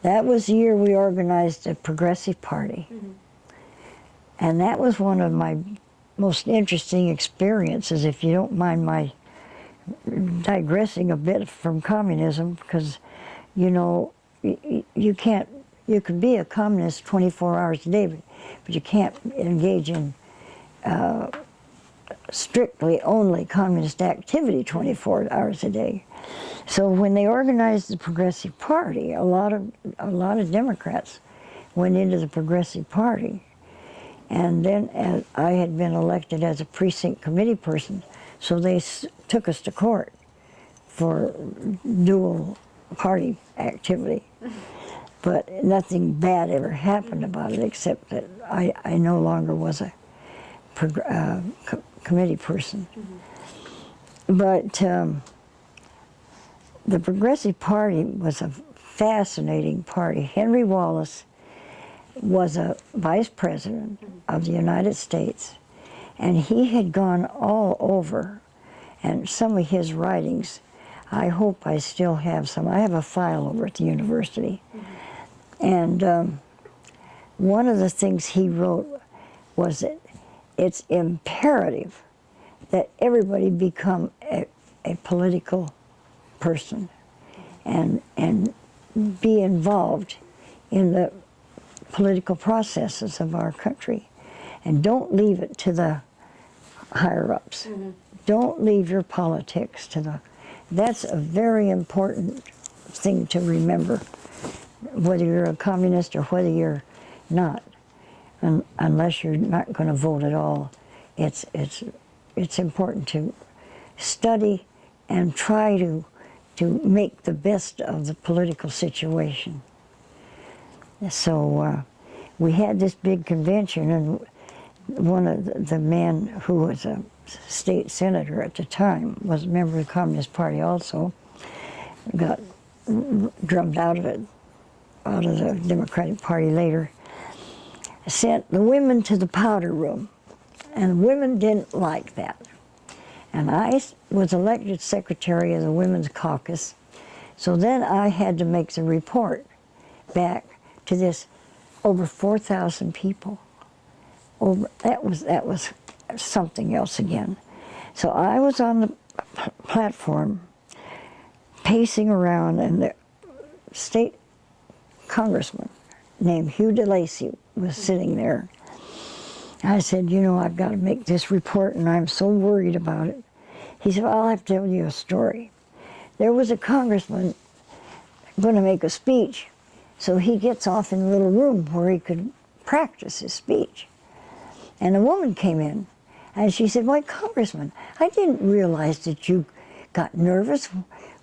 That was the year we organized the Progressive Party. And that was one of my most interesting experiences, if you don't mind my digressing a bit from communism, because, you know, you can't, you can be a communist 24 hours a day, but you can't engage in strictly only communist activity 24 hours a day. So when they organized the Progressive Party, a lot of Democrats went into the Progressive Party. And then as I had been elected as a precinct committee person, so they took us to court for dual party activity. But nothing bad ever happened about it, except that I no longer was a committee person. But the Progressive Party was a fascinating party. Henry Wallace was a vice president of the United States, and he had gone all over, and some of his writings, I hope I still have some. I have a file over at the university. And one of the things he wrote was that it's imperative that everybody become a political person and be involved in the political processes of our country, and don't leave it to the higher-ups. Don't leave your politics to the... That's a very important thing to remember, whether you're a communist or whether you're not. Unless you're not going to vote at all, it's important to study and try to make the best of the political situation. So we had this big convention, and one of the men who was a state senator at the time was a member of the Communist Party also, got drummed out of the Democratic Party later, sent the women to the powder room, and women didn't like that. And I was elected secretary of the Women's Caucus, so then I had to make the report back to this over 4,000 people. That was something else again. So I was on the platform pacing around, and the state congressman named Hugh DeLacy was sitting there. I said, you know, I've got to make this report, and I'm so worried about it. He said, well, I'll have to tell you a story. There was a congressman going to make a speech, so he gets off in a little room where he could practice his speech. And a woman came in, and she said, why, Congressman, I didn't realize that you got nervous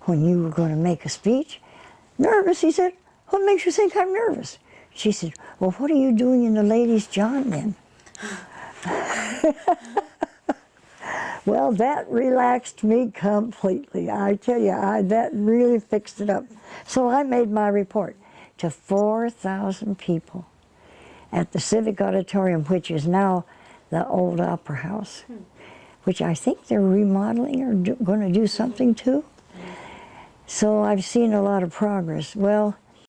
when you were going to make a speech. Nervous? He said, what makes you think I'm nervous? She said, well, what are you doing in the ladies' john then? Well, that relaxed me completely. I tell you, that really fixed it up. So I made my report to 4,000 people at the Civic Auditorium, which is now the old Opera House, which I think they're remodeling or going to do something to. So I've seen a lot of progress. Well,